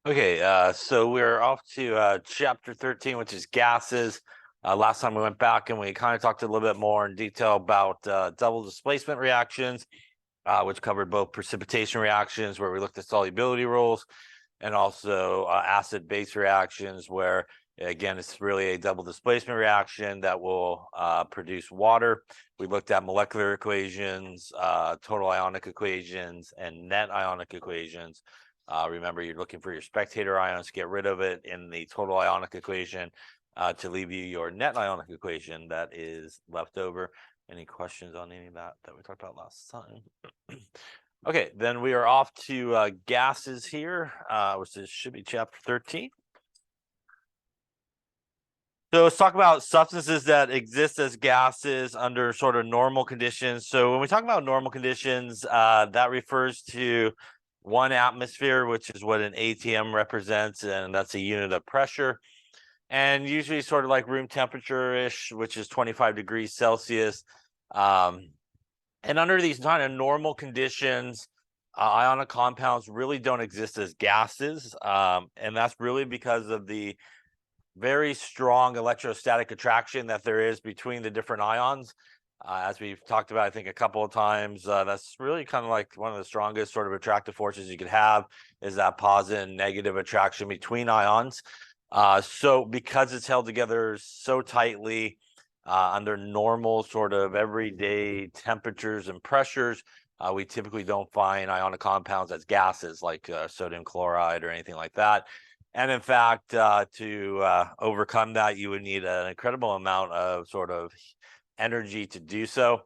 Okay, so we're off to chapter 13, which is gases. Last time we went back and we kind of talked a little bit more in detail about double displacement reactions, which covered both precipitation reactions, where we looked at solubility rules, and also acid-base reactions, where again, it's really a double displacement reaction that will produce water. We looked at molecular equations, total ionic equations, and net ionic equations. Remember, you're looking for your spectator ions, get rid of it in the total ionic equation to leave you your net ionic equation that is left over. Any questions on any of that we talked about last time? Okay, then we are off to gases here, which should be chapter 13. So let's talk about substances that exist as gases under sort of normal conditions. So when we talk about normal conditions, that refers to 1 atmosphere, which is what an ATM represents, and that's a unit of pressure. And usually sort of like room temperature-ish, which is 25 degrees Celsius. And under these kind of normal conditions, ionic compounds really don't exist as gases. And that's really because of the very strong electrostatic attraction that there is between the different ions. As we've talked about, I think a couple of times, that's really kind of like one of the strongest sort of attractive forces you could have is that positive and negative attraction between ions. So because it's held together so tightly under normal sort of everyday temperatures and pressures, we typically don't find ionic compounds as gases like sodium chloride or anything like that. And in fact, to overcome that, you would need an incredible amount of sort of energy to do so.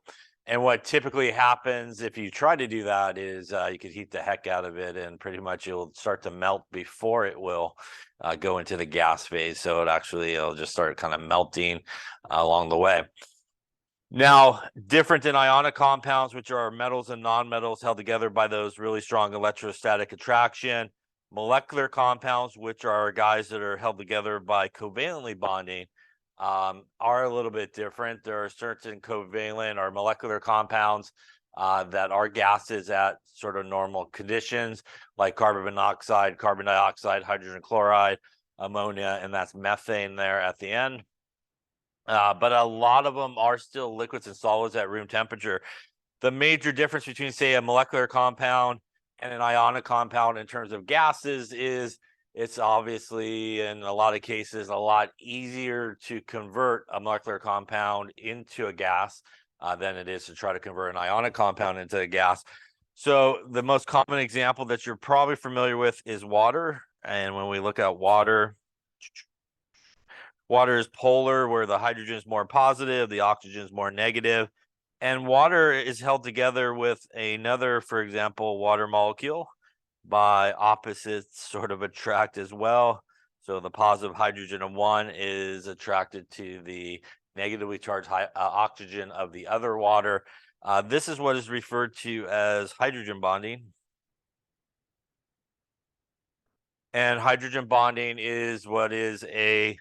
And what typically happens if you try to do that is you could heat the heck out of it, and pretty much it'll start to melt before it will go into the gas phase. So it'll just start kind of melting along the way. Now, different than ionic compounds, which are metals and nonmetals held together by those really strong electrostatic attraction, molecular compounds, which are guys that are held together by covalently bonding, are a little bit different. There are certain covalent or molecular compounds that are gases at sort of normal conditions, like carbon monoxide, carbon dioxide, hydrogen chloride, ammonia, and that's methane there at the end. But a lot of them are still liquids and solids at room temperature. The major difference between, say, a molecular compound and an ionic compound in terms of gases is it's obviously, in a lot of cases, a lot easier to convert a molecular compound into a gas than it is to try to convert an ionic compound into a gas. So the most common example that you're probably familiar with is water. And when we look at water, water is polar, where the hydrogen is more positive, the oxygen is more negative. And water is held together with another, for example, water molecule by opposites sort of attract as well. So the positive hydrogen of one is attracted to the negatively charged oxygen of the other water. This is what is referred to as hydrogen bonding. And hydrogen bonding is what is a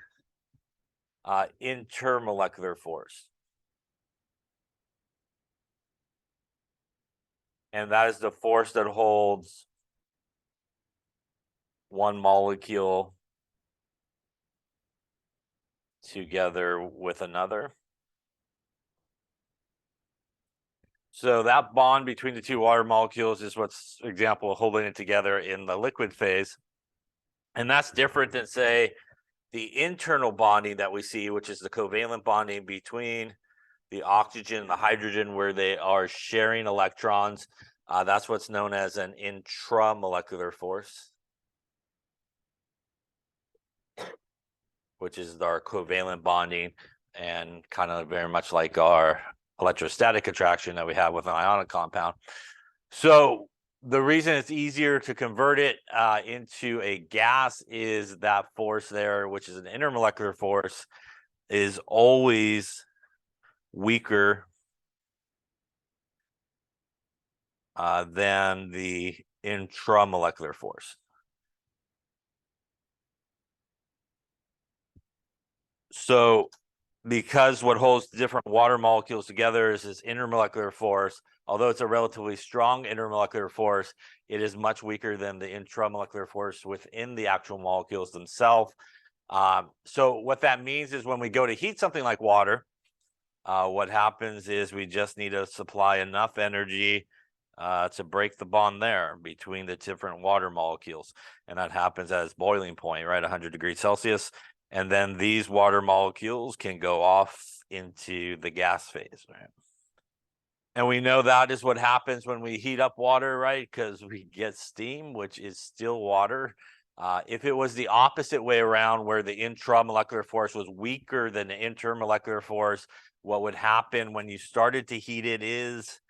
intermolecular force. And that is the force that holds one molecule together with another. So that bond between the two water molecules is what's example holding it together in the liquid phase. And that's different than, say, the internal bonding that we see, which is the covalent bonding between the oxygen and the hydrogen, where they are sharing electrons. That's what's known as an intramolecular force, which is our covalent bonding, and kind of very much like our electrostatic attraction that we have with an ionic compound. So the reason it's easier to convert it into a gas is that force there, which is an intermolecular force, is always weaker than the intramolecular force. So because what holds different water molecules together is this intermolecular force. Although it's a relatively strong intermolecular force, it is much weaker than the intramolecular force within the actual molecules themselves. So what that means is when we go to heat something like water, what happens is we just need to supply enough energy to break the bond there between the different water molecules. And that happens at its boiling point, right? 100 degrees Celsius. And then these water molecules can go off into the gas phase, right? And we know that is what happens when we heat up water, right? Because we get steam, which is still water. If it was the opposite way around, where the intramolecular force was weaker than the intermolecular force, what would happen when you started to heat it is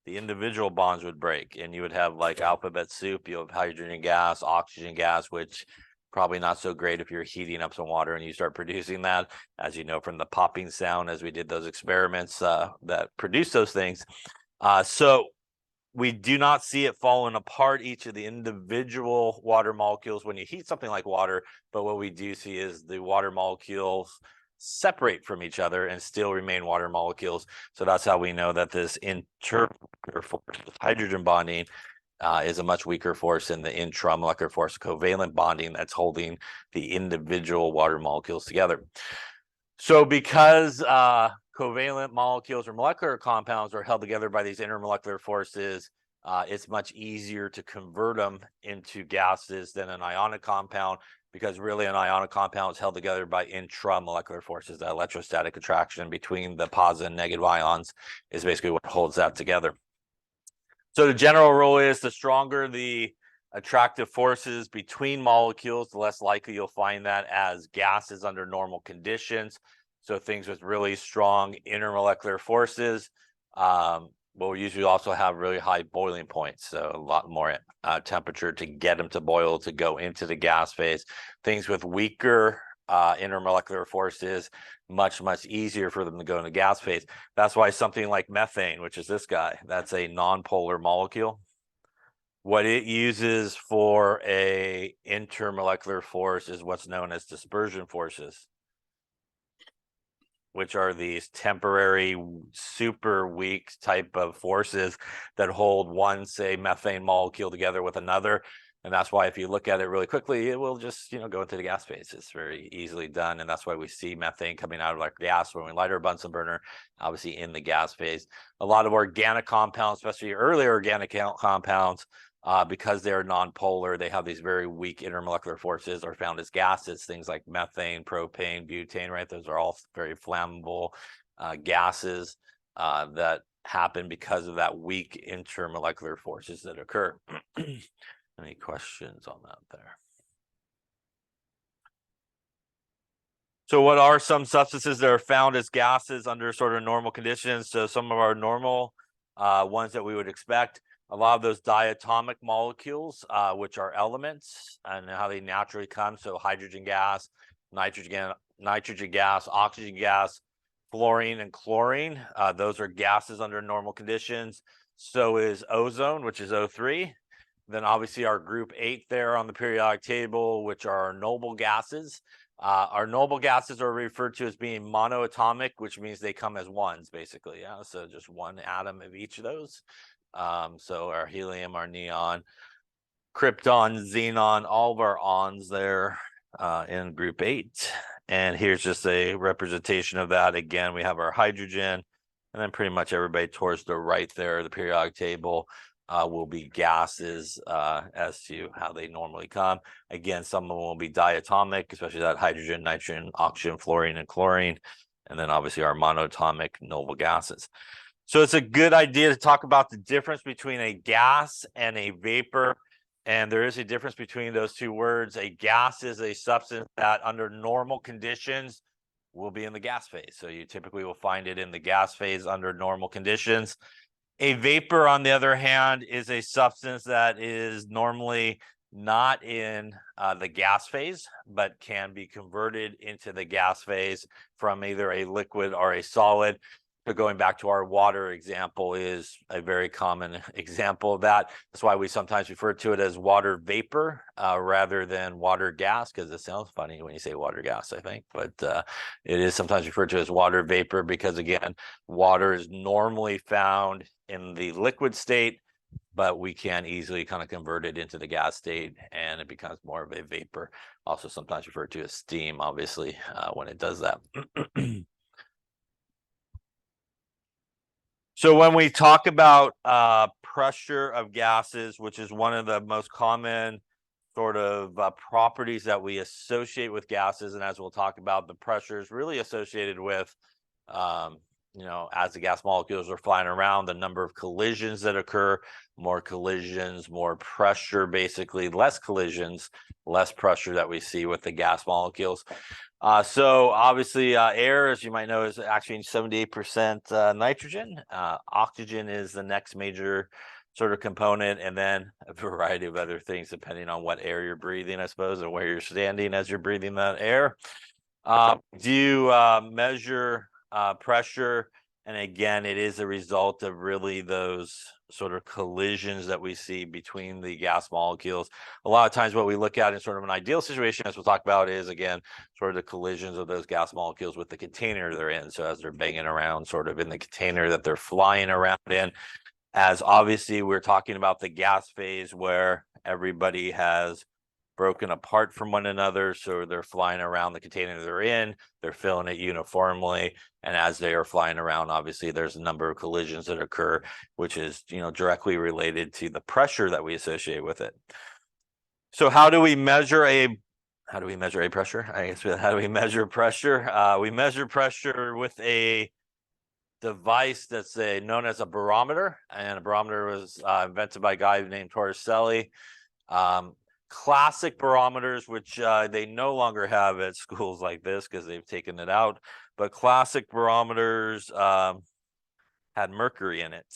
the individual bonds would break, and you would have like alphabet soup. You have hydrogen gas, oxygen gas, which probably not so great if you're heating up some water and you start producing that, as you know, from the popping sound as we did those experiments that produce those things. So we do not see it falling apart, each of the individual water molecules, when you heat something like water. But what we do see is the water molecules separate from each other and still remain water molecules. So that's how we know that this intermolecular force, hydrogen bonding, is a much weaker force than the intramolecular force, covalent bonding, that's holding the individual water molecules together. So because covalent molecules or molecular compounds are held together by these intermolecular forces, it's much easier to convert them into gases than an ionic compound, because really an ionic compound is held together by intramolecular forces. The electrostatic attraction between the positive and negative ions is basically what holds that together. So the general rule is the stronger the attractive forces between molecules, the less likely you'll find that as gases under normal conditions. So things with really strong intermolecular forces will usually also have really high boiling points, so a lot more temperature to get them to boil to go into the gas phase. Things with weaker intermolecular forces, much easier for them to go into gas phase. That's why something like methane, which is this guy, that's a non-polar molecule. What it uses for a intermolecular force is what's known as dispersion forces, which are these temporary super weak type of forces that hold one, say, methane molecule together with another. And that's why if you look at it really quickly, it will just, go into the gas phase. It's very easily done. And that's why we see methane coming out of our gas when we light our Bunsen burner, obviously in the gas phase. A lot of organic compounds, especially early organic compounds, because they're non-polar, they have these very weak intermolecular forces, are found as gases. Things like methane, propane, butane, right? Those are all very flammable gases that happen because of that weak intermolecular forces that occur. Any questions on that there? So what are some substances that are found as gases under sort of normal conditions? So some of our normal ones that we would expect, a lot of those diatomic molecules, which are elements and how they naturally come. So hydrogen gas, nitrogen gas, oxygen gas, fluorine and chlorine. Those are gases under normal conditions. So is ozone, which is O3. Then obviously our group 8 there on the periodic table, which are our noble gases. Our noble gases are referred to as being monoatomic, which means they come as ones, basically. Yeah, so just one atom of each of those. So our helium, our neon, krypton, xenon, all of our ons there in group 8. And here's just a representation of that. Again, we have our hydrogen, and then pretty much everybody towards the right there, the periodic table, will be gases as to how they normally come. Again, some of them will be diatomic, especially that hydrogen, nitrogen, oxygen, fluorine, and chlorine. And then obviously our monatomic noble gases. So it's a good idea to talk about the difference between a gas and a vapor. And there is a difference between those two words. A gas is a substance that under normal conditions will be in the gas phase. So you typically will find it in the gas phase under normal conditions. A vapor, on the other hand, is a substance that is normally not in the gas phase, but can be converted into the gas phase from either a liquid or a solid. So going back to our water example is a very common example of that. That's why we sometimes refer to it as water vapor rather than water gas, because it sounds funny when you say water gas, I think. But it is sometimes referred to as water vapor because, again, water is normally found in the liquid state, but we can easily kind of convert it into the gas state and it becomes more of a vapor. Also sometimes referred to as steam, obviously, when it does that. So when we talk about pressure of gases, which is one of the most common sort of properties that we associate with gases, and as we'll talk about, the pressure is really associated with, as the gas molecules are flying around, the number of collisions that occur, more collisions, more pressure, basically less collisions, less pressure that we see with the gas molecules. So obviously air, as you might know, is actually 78% nitrogen. Oxygen is the next major sort of component, and then a variety of other things depending on what air you're breathing, I suppose, and where you're standing as you're breathing that air. Do you measure pressure? And again, it is a result of really those sort of collisions that we see between the gas molecules. A lot of times what we look at in sort of an ideal situation, as we'll talk about, is, again, sort of the collisions of those gas molecules with the container they're in. So as they're banging around sort of in the container that they're flying around in, as obviously we're talking about the gas phase where everybody has broken apart from one another, so they're flying around the container they're in, they're filling it uniformly, and as they are flying around, obviously there's a number of collisions that occur, which is directly related to the pressure that we associate with it. So how do we measure a pressure? I guess, how do we measure pressure? We measure pressure with a device that's known as a barometer, and a barometer was invented by a guy named Torr. Classic barometers, which they no longer have at schools like this because they've taken it out, but classic barometers had mercury in it,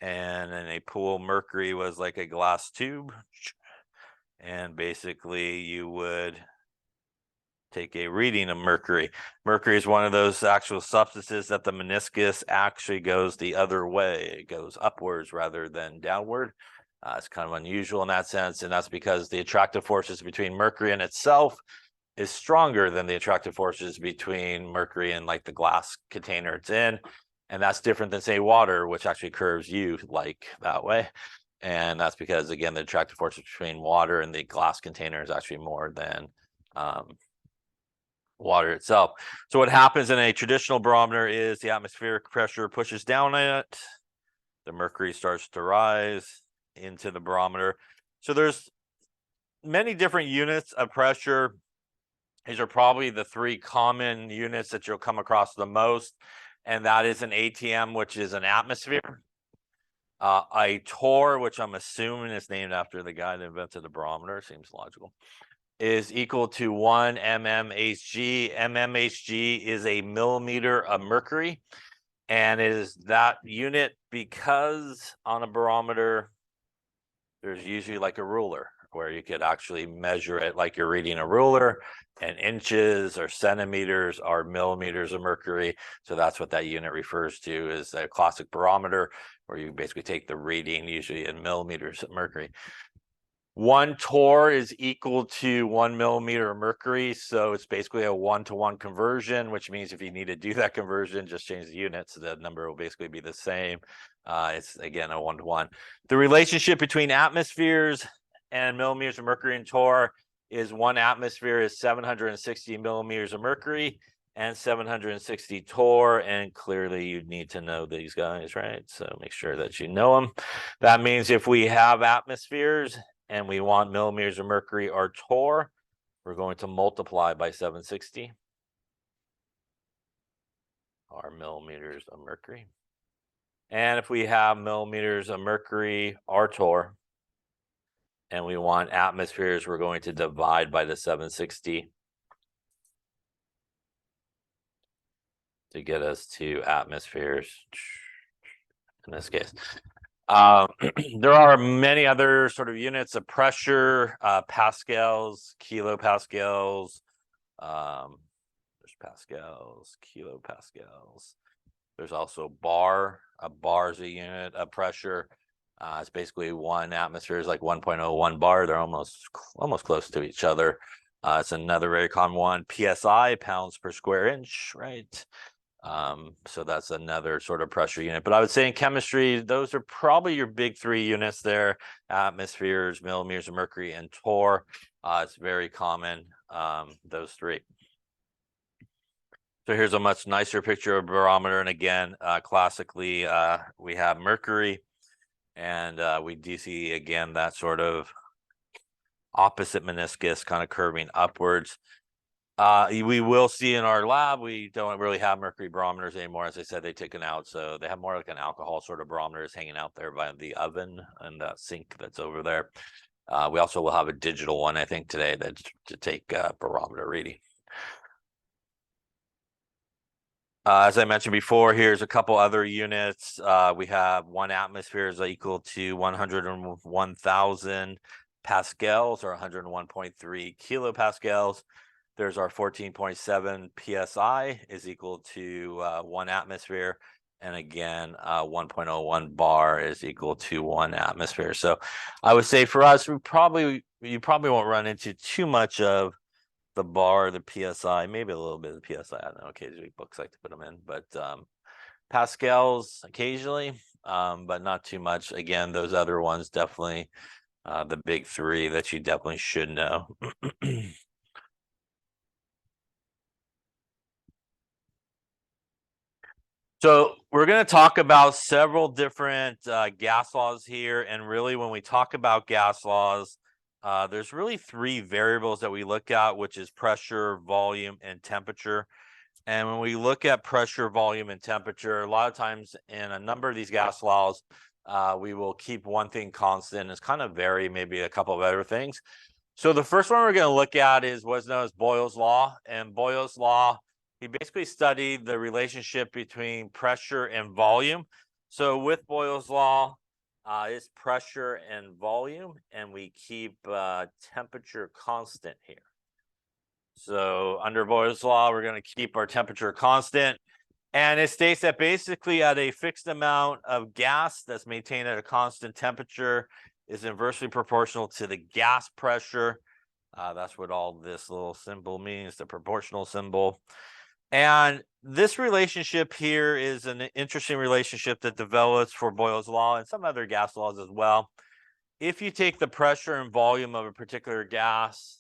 and in a pool, mercury was like a glass tube, and basically you would take a reading of mercury. Mercury is one of those actual substances that the meniscus actually goes the other way. It goes upwards rather than downward. It's kind of unusual in that sense, and that's because the attractive forces between mercury and itself is stronger than the attractive forces between mercury and like the glass container it's in. And that's different than, say, water, which actually curves you like that way. And that's because, again, the attractive forces between water and the glass container is actually more than water itself. So what happens in a traditional barometer is the atmospheric pressure pushes down on it, the mercury starts to rise into the barometer. So there's many different units of pressure. These are probably the three common units that you'll come across the most, and that is an ATM, which is an atmosphere. A torr, which I'm assuming is named after the guy that invented the barometer, seems logical, is equal to 1 mmHg. mmHg is a millimeter of mercury, and it is that unit because on a barometer there's usually like a ruler where you could actually measure it like you're reading a ruler, and inches or centimeters are millimeters of mercury. So that's what that unit refers to, is a classic barometer where you basically take the reading usually in millimeters of mercury. 1 torr is equal to 1 millimeter of mercury, so it's basically a 1-to-1 conversion, which means if you need to do that conversion, just change the units, so the number will basically be the same. It's, again, a 1-to-1. The relationship between atmospheres and millimeters of mercury and torr is 1 atmosphere is 760 millimeters of mercury and 760 torr, and clearly you need to know these guys, right? So make sure that you know them. That means if we have atmospheres and we want millimeters of mercury or torr, we're going to multiply by 760 our millimeters of mercury. And if we have millimeters of mercury or torr and we want atmospheres, we're going to divide by the 760 to get us to atmospheres in this case. There are many other sort of units of pressure, pascals, kilopascals. There's pascals, kilopascals. There's also bar. A bar is a unit of pressure. It's basically 1 atmosphere is like 1.01 bar. They're almost close to each other. It's another very common one. PSI, pounds per square inch, right? So that's another sort of pressure unit. But I would say in chemistry, those are probably your big 3 units there: atmospheres, millimeters of mercury, and torr. It's very common, those 3. So here's a much nicer picture of a barometer. And again, classically, we have mercury, and we do see, again, that sort of opposite meniscus kind of curving upwards. We will see in our lab, we don't really have mercury barometers anymore. As I said, they've taken out. So they have more like an alcohol sort of barometers hanging out there by the oven and that sink that's over there. We also will have a digital one, I think, today that's to take barometer reading. As I mentioned before, here's a couple other units. We have 1 atmosphere is equal to 101,000 pascals, or 101.3 kilopascals. There's our 14.7 psi is equal to 1 atmosphere. And again, 1.01 bar is equal to 1 atmosphere. So I would say for us, you probably won't run into too much of the bar, the psi, maybe a little bit of the psi. I don't know, occasionally books like to put them in, but pascals occasionally, but not too much. Again, those other ones definitely the big 3 that you definitely should know. So we're going to talk about several different gas laws here. And really, when we talk about gas laws, there's really 3 variables that we look at, which is pressure, volume, and temperature. And when we look at pressure, volume, and temperature, a lot of times in a number of these gas laws, we will keep one thing constant. It's kind of vary maybe a couple of other things. So the first one we're going to look at is what's known as Boyles Law. And Boyles Law, he basically studied the relationship between pressure and volume. So with Boyles Law, it's pressure and volume, and we keep temperature constant here. So under Boyles Law, we're going to keep our temperature constant. And it states that basically at a fixed amount of gas that's maintained at a constant temperature is inversely proportional to the gas pressure. That's what all this little symbol means, the proportional symbol. And this relationship here is an interesting relationship that develops for Boyles Law and some other gas laws as well. If you take the pressure and volume of a particular gas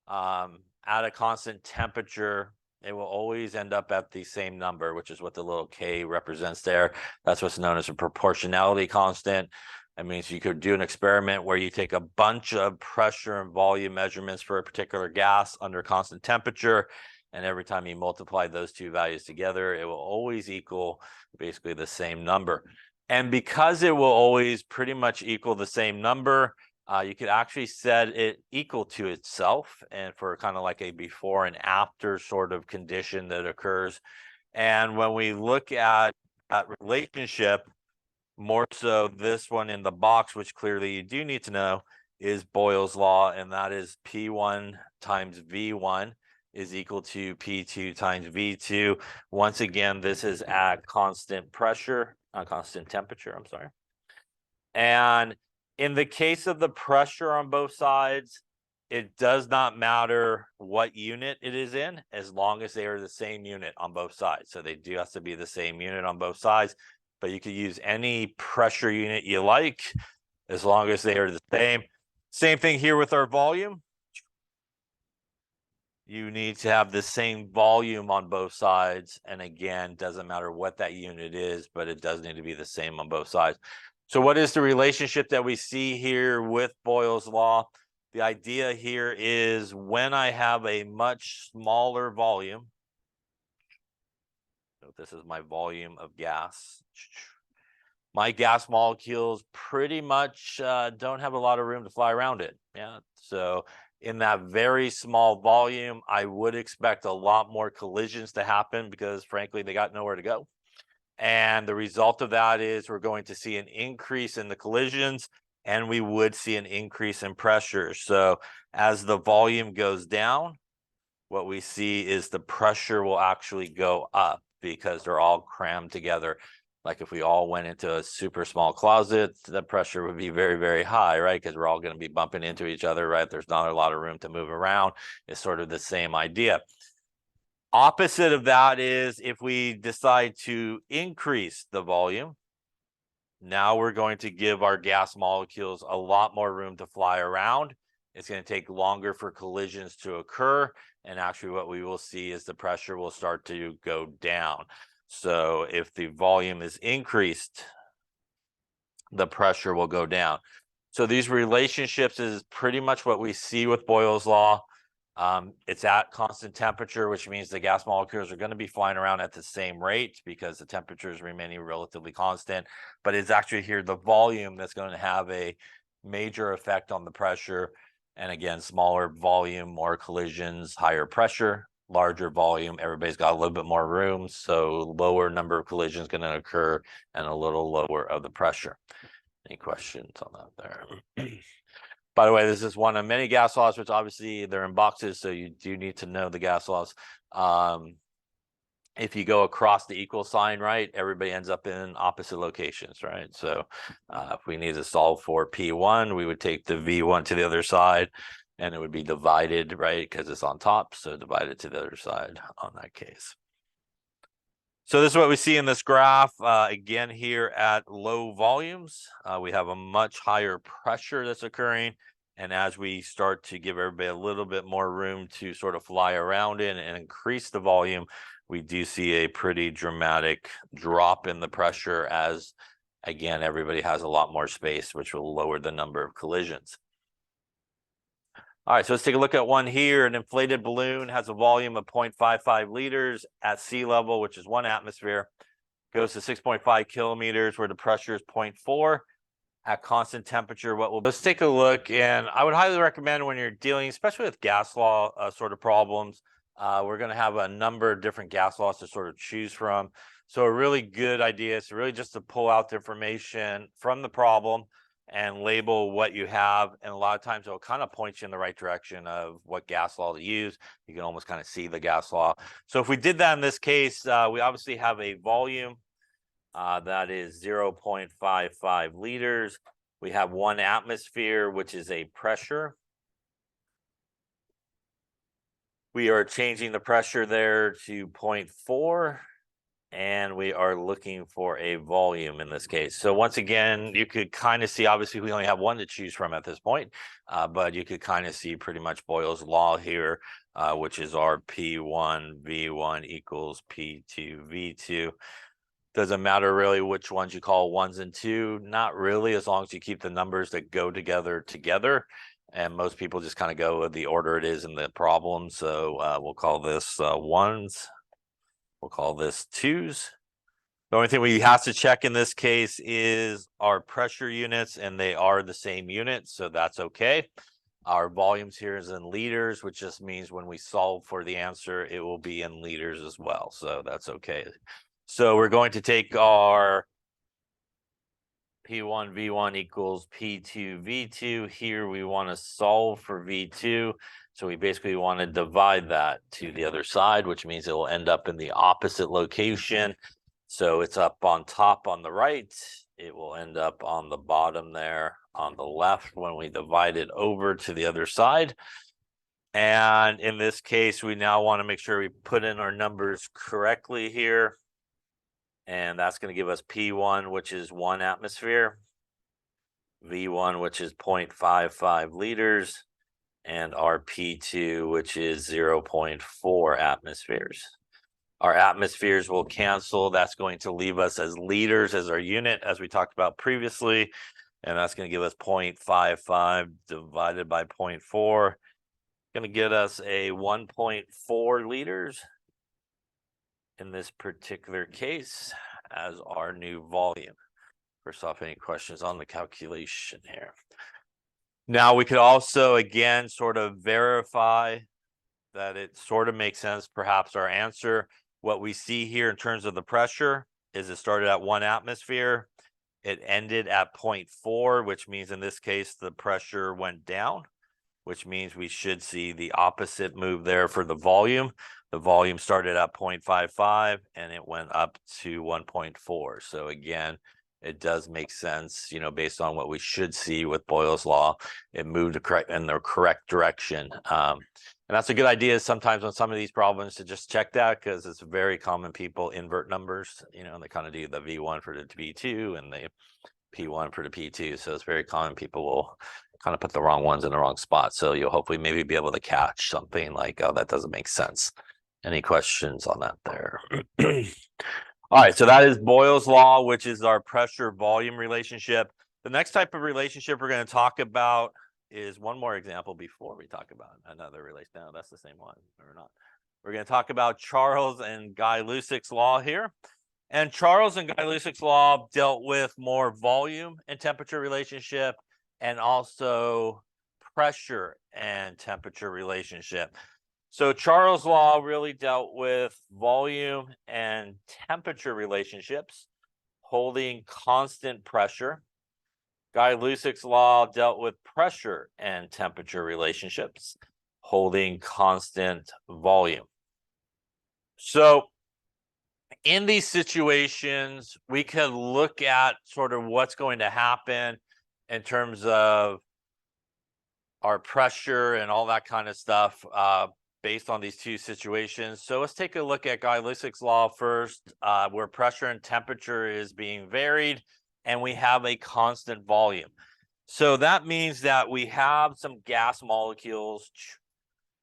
at a constant temperature, it will always end up at the same number, which is what the little K represents there. That's what's known as a proportionality constant. That means you could do an experiment where you take a bunch of pressure and volume measurements for a particular gas under constant temperature, and every time you multiply those 2 values together, it will always equal basically the same number. And because it will always pretty much equal the same number, you could actually set it equal to itself, and for kind of like a before and after sort of condition that occurs. And when we look at that relationship, more so this one in the box, which clearly you do need to know, is Boyles Law, and that is P1 times V1 is equal to P2 times V2. Once again, this is at constant pressure, constant temperature, I'm sorry. And in the case of the pressure on both sides, it does not matter what unit it is in, as long as they are the same unit on both sides. So they do have to be the same unit on both sides, but you could use any pressure unit you like, as long as they are the same. Same thing here with our volume. You need to have the same volume on both sides. And again, doesn't matter what that unit is, but it does need to be the same on both sides. So what is the relationship that we see here with Boyles Law? The idea here is when I have a much smaller volume, so this is my volume of gas, my gas molecules pretty much don't have a lot of room to fly around it. Yeah. So in that very small volume, I would expect a lot more collisions to happen because, frankly, they got nowhere to go. And the result of that is we're going to see an increase in the collisions, and we would see an increase in pressure. So as the volume goes down, what we see is the pressure will actually go up because they're all crammed together. Like if we all went into a super small closet, the pressure would be very, very high, right? Because we're all going to be bumping into each other, right? There's not a lot of room to move around. It's sort of the same idea. Opposite of that is if we decide to increase the volume, now we're going to give our gas molecules a lot more room to fly around. It's going to take longer for collisions to occur. And actually what we will see is the pressure will start to go down. So if the volume is increased, the pressure will go down. So these relationships is pretty much what we see with Boyles Law. It's at constant temperature, which means the gas molecules are going to be flying around at the same rate because the temperature is remaining relatively constant. But it's actually here the volume that's going to have a major effect on the pressure. And again, smaller volume, more collisions, higher pressure, larger volume. Everybody's got a little bit more room, so lower number of collisions going to occur and a little lower of the pressure. Any questions on that there? By the way, this is one of many gas laws, which obviously they're in boxes, so you do need to know the gas laws. If you go across the equal sign, right, everybody ends up in opposite locations, right? So if we need to solve for P1, we would take the V1 to the other side, and it would be divided, right, because it's on top, so divided to the other side on that case. So this is what we see in this graph. Again, here at low volumes, we have a much higher pressure that's occurring. And as we start to give everybody a little bit more room to sort of fly around in and increase the volume, we do see a pretty dramatic drop in the pressure as, again, everybody has a lot more space, which will lower the number of collisions. All right, so let's take a look at one here. An inflated balloon has a volume of 0.55 liters at sea level, which is 1 atmosphere. Goes to 6.5 kilometers where the pressure is 0.4. At constant temperature, let's take a look. And I would highly recommend when you're dealing, especially with gas law sort of problems, we're going to have a number of different gas laws to sort of choose from. So a really good idea is really just to pull out the information from the problem and label what you have. And a lot of times it'll kind of point you in the right direction of what gas law to use. You can almost kind of see the gas law. So if we did that in this case, we obviously have a volume that is 0.55 liters. We have 1 atmosphere, which is a pressure. We are changing the pressure there to 0.4. And we are looking for a volume in this case. So once again, you could kind of see, obviously we only have one to choose from at this point, but you could kind of see pretty much Boyles Law here, which is our P1 V1 equals P2 V2. Doesn't matter really which ones you call 1s and 2, not really, as long as you keep the numbers that go together. And most people just kind of go with the order it is in the problem. So we'll call this 1s. We'll call this 2s. The only thing we have to check in this case is our pressure units, and they are the same unit, so that's okay. Our volumes here is in liters, which just means when we solve for the answer, it will be in liters as well, so that's okay. So we're going to take our P1 V1 equals P2 V2. Here we want to solve for V2. So we basically want to divide that to the other side, which means it will end up in the opposite location. So it's up on top on the right. It will end up on the bottom there on the left when we divide it over to the other side. And in this case, we now want to make sure we put in our numbers correctly here. And that's going to give us P1, which is 1 atmosphere, V1, which is 0.55 liters, and our P2, which is 0.4 atmospheres. Our atmospheres will cancel. That's going to leave us as liters as our unit, as we talked about previously. And that's going to give us 0.55 divided by 0.4. Going to get us a 1.4 liters in this particular case as our new volume. First off, any questions on the calculation here? Now we could also, again, sort of verify that it sort of makes sense, perhaps our answer. What we see here in terms of the pressure is it started at 1 atmosphere. It ended at 0.4, which means in this case, the pressure went down. which means we should see the opposite move there for the volume. The volume started at 0.55 and it went up to 1.4. So again, it does make sense, you know, based on what we should see with Boyles Law. It moved in the correct direction. And that's a good idea sometimes on some of these problems to just check that, because it's very common people invert numbers, you know, and they kind of do the V1 for the V2 and the P1 for the P2. So it's very common people will kind of put the wrong ones in the wrong spot. So you'll hopefully maybe be able to catch something like, oh, that doesn't make sense. Any questions on that there? All right, so that is Boyles Law, which is our pressure volume relationship. The next type of relationship we're going to talk about is one more example before we talk about another relation. No, that's the same one or not. We're going to talk about Charles and Guy Lussac's law here. And Charles and Guy Lussac's law dealt with more volume and temperature relationship, and also pressure and temperature relationship. So Charles' law really dealt with volume and temperature relationships, holding constant pressure. Guy Lussac's law dealt with pressure and temperature relationships, holding constant volume. So in these situations, we can look at sort of what's going to happen in terms of our pressure and all that kind of stuff based on these two situations. So let's take a look at Guy Lussac's law first, where pressure and temperature is being varied and we have a constant volume. So that means that we have some gas molecules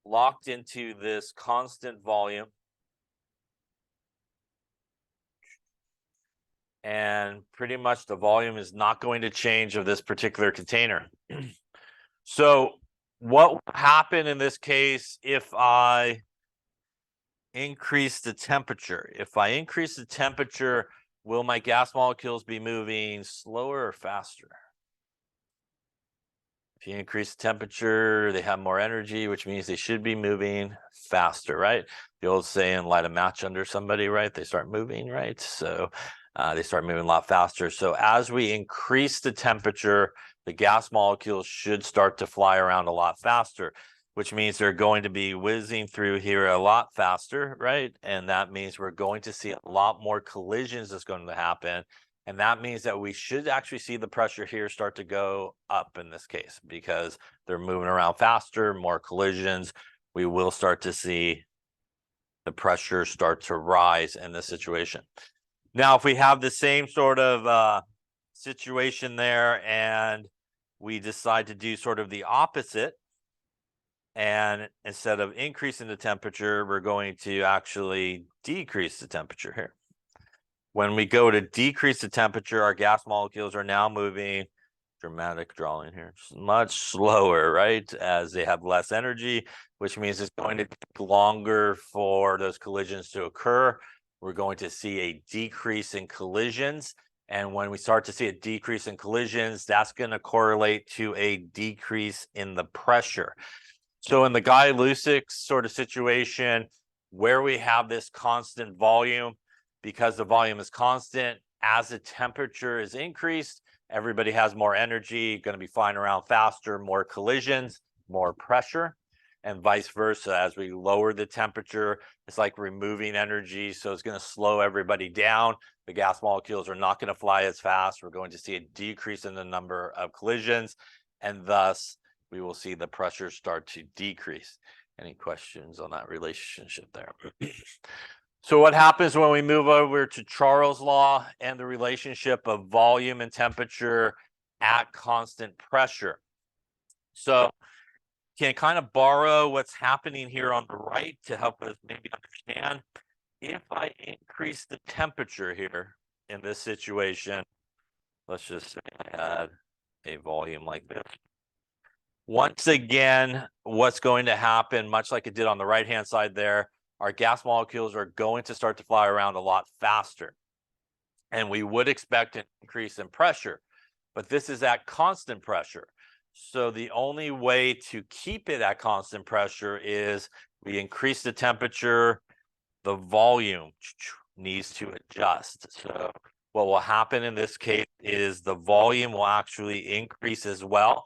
locked into this constant volume. And pretty much the volume is not going to change of this particular container. So what will happen in this case if I increase the temperature? If I increase the temperature, will my gas molecules be moving slower or faster? If you increase the temperature, they have more energy, which means they should be moving faster, right? The old saying, light a match under somebody, right? They start moving, right? So they start moving a lot faster. So as we increase the temperature, the gas molecules should start to fly around a lot faster, which means they're going to be whizzing through here a lot faster, right? And that means we're going to see a lot more collisions that's going to happen. And that means that we should actually see the pressure here start to go up in this case, because they're moving around faster, more collisions. We will start to see the pressure start to rise in this situation. Now, if we have the same sort of situation there and we decide to do sort of the opposite, and instead of increasing the temperature, we're going to actually decrease the temperature here. When we go to decrease the temperature, our gas molecules are now moving, dramatic drawing here, much slower, right? As they have less energy, which means it's going to take longer for those collisions to occur. We're going to see a decrease in collisions. And when we start to see a decrease in collisions, that's going to correlate to a decrease in the pressure. So in the Guy Lussac sort of situation, where we have this constant volume, because the volume is constant, as the temperature is increased, everybody has more energy, going to be flying around faster, more collisions, more pressure, and vice versa. As we lower the temperature, it's like removing energy, so it's going to slow everybody down. The gas molecules are not going to fly as fast. We're going to see a decrease in the number of collisions, and thus we will see the pressure start to decrease. Any questions on that relationship there? So what happens when we move over to Charles' law and the relationship of volume and temperature at constant pressure? So can kind of borrow what's happening here on the right to help us maybe understand. If I increase the temperature here in this situation, let's just say I had a volume like this. Once again, what's going to happen, much like it did on the right-hand side there, our gas molecules are going to start to fly around a lot faster. And we would expect an increase in pressure, but this is at constant pressure. So the only way to keep it at constant pressure is we increase the temperature, the volume needs to adjust. So what will happen in this case is the volume will actually increase as well.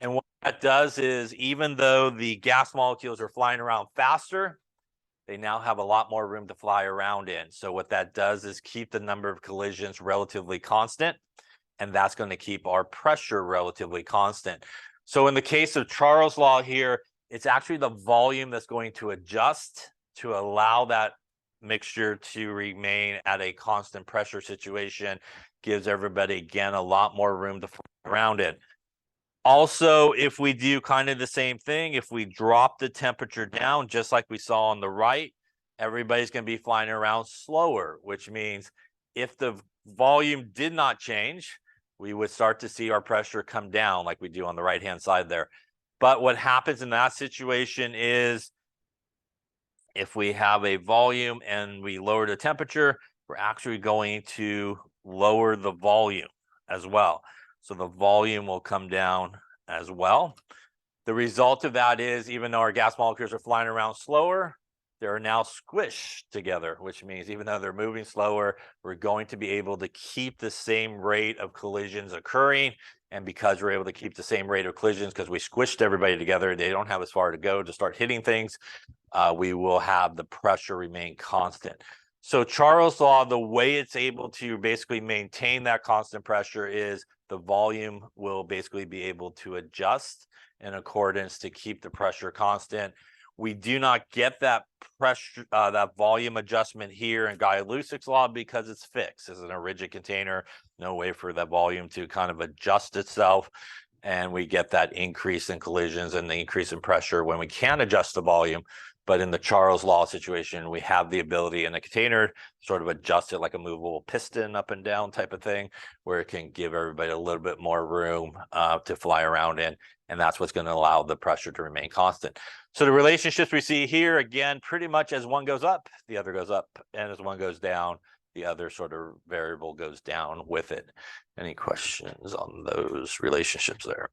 And what that does is, even though the gas molecules are flying around faster, they now have a lot more room to fly around in. So what that does is keep the number of collisions relatively constant, and that's going to keep our pressure relatively constant. So in the case of Charles' law here, it's actually the volume that's going to adjust to allow that mixture to remain at a constant pressure situation. Gives everybody, again, a lot more room to fly around in. Also, if we do kind of the same thing, if we drop the temperature down, just like we saw on the right, everybody's going to be flying around slower, which means if the volume did not change, we would start to see our pressure come down like we do on the right-hand side there. But what happens in that situation is, if we have a volume and we lower the temperature, we're actually going to lower the volume as well. So the volume will come down as well. The result of that is, even though our gas molecules are flying around slower, they're now squished together, which means even though they're moving slower, we're going to be able to keep the same rate of collisions occurring. And because we're able to keep the same rate of collisions, because we squished everybody together, they don't have as far to go to start hitting things, we will have the pressure remain constant. So Charles' law, the way it's able to basically maintain that constant pressure is the volume will basically be able to adjust in accordance to keep the pressure constant. We do not get that pressure, that volume adjustment here in Lusac's law because it's fixed. It's in a rigid container, no way for that volume to kind of adjust itself. And we get that increase in collisions and the increase in pressure when we can adjust the volume. But in the Charles' law situation, we have the ability in the container sort of adjust it like a movable piston up and down type of thing, where it can give everybody a little bit more room to fly around in. And that's what's going to allow the pressure to remain constant. So the relationships we see here, again, pretty much as one goes up, the other goes up. And as one goes down, the other sort of variable goes down with it. Any questions on those relationships there?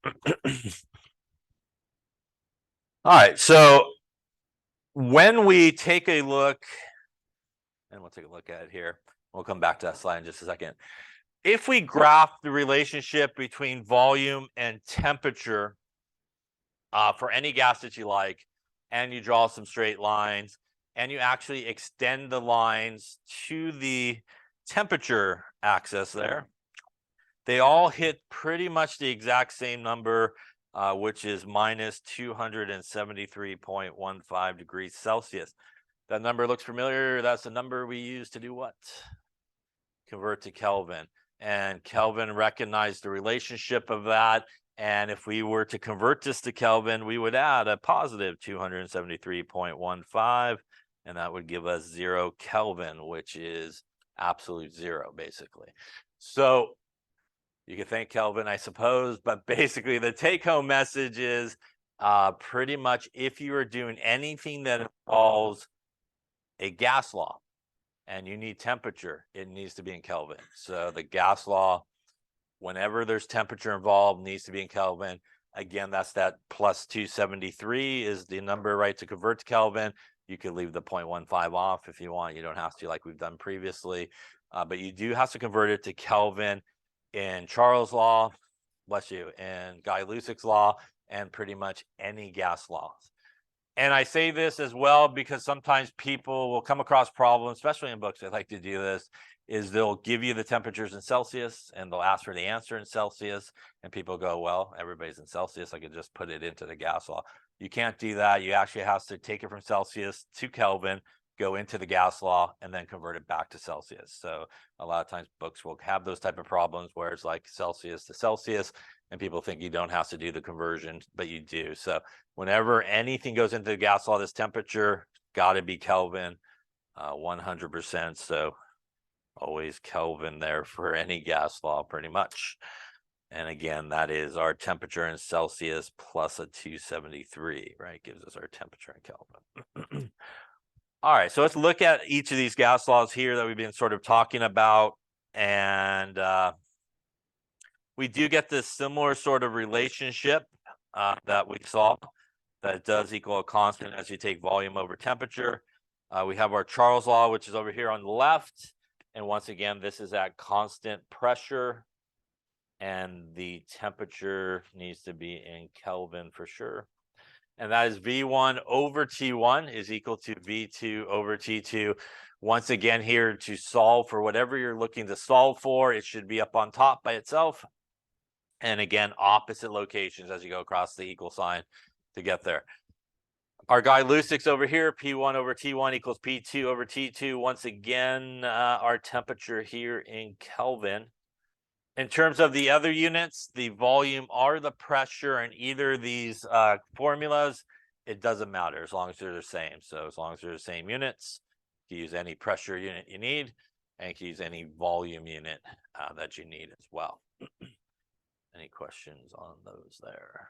All right, so when we take a look, and we'll take a look at it here, we'll come back to that slide in just a second. If we graph the relationship between volume and temperature for any gas that you like, and you draw some straight lines, and you actually extend the lines to the temperature axis there, they all hit pretty much the exact same number, which is minus 273.15 degrees Celsius. That number looks familiar. That's the number we use to do what? Convert to Kelvin. And Kelvin recognized the relationship of that. And if we were to convert this to Kelvin, we would add a positive 273.15, and that would give us 0 Kelvin, which is absolute zero, basically. So you can thank Kelvin, I suppose, but basically the take-home message is pretty much if you are doing anything that involves a gas law and you need temperature, it needs to be in Kelvin. So the gas law, whenever there's temperature involved, needs to be in Kelvin. Again, that's that plus 273 is the number, right, to convert to Kelvin. You could leave the 0.15 off if you want. You don't have to, like we've done previously. But you do have to convert it to Kelvin in Charles' law, bless you, and Lusac's law, and pretty much any gas laws. And I say this as well because sometimes people will come across problems, especially in books. I like to do this, is they'll give you the temperatures in Celsius and they'll ask for the answer in Celsius. And people go, well, everybody's in Celsius, I could just put it into the gas law. You can't do that. You actually have to take it from Celsius to Kelvin, go into the gas law, and then convert it back to Celsius. So a lot of times books will have those type of problems where it's like Celsius to Celsius, and people think you don't have to do the conversion, but you do. So whenever anything goes into the gas law, this temperature got to be Kelvin, 100%. So always Kelvin there for any gas law, pretty much. And again, that is our temperature in Celsius plus a 273, right? Gives us our temperature in Kelvin. All right, so let's look at each of these gas laws here that we've been sort of talking about. And we do get this similar sort of relationship that we saw that does equal a constant as you take volume over temperature. We have our Charles' law, which is over here on the left. And once again, this is at constant pressure. And the temperature needs to be in Kelvin for sure. And that is V1 over T1 is equal to V2 over T2. Once again, here to solve for whatever you're looking to solve for, it should be up on top by itself. And again, opposite locations as you go across the equal sign to get there. Our guy Lussac's over here, P1 over T1 equals P2 over T2. Once again, our temperature here in Kelvin. In terms of the other units, the volume or the pressure in either of these formulas, it doesn't matter as long as they're the same. So as long as they're the same units, you can use any pressure unit you need, and you can use any volume unit that you need as well. Any questions on those there?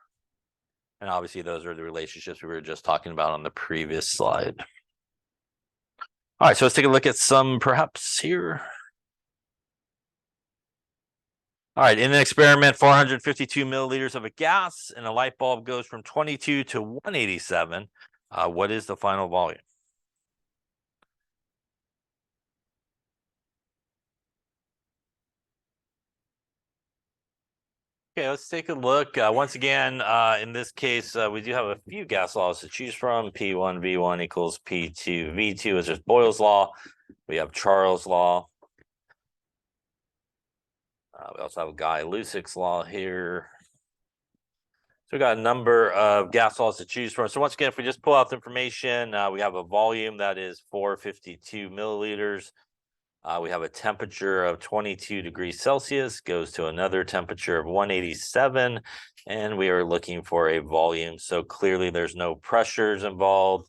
And obviously those are the relationships we were just talking about on the previous slide. All right, so let's take a look at some perhaps here. All right, in an experiment, 452 milliliters of a gas, and a light bulb goes from 22 to 187. What is the final volume? Okay, let's take a look. Once again, in this case, we do have a few gas laws to choose from. P1 V1 equals P2 V2 is just Boyles Law. We have Charles' Law. We also have a guy Lussac's Law here. So we got a number of gas laws to choose from. So once again, if we just pull out the information, we have a volume that is 452 milliliters. We have a temperature of 22 degrees Celsius, goes to another temperature of 187, and we are looking for a volume. So clearly there's no pressures involved.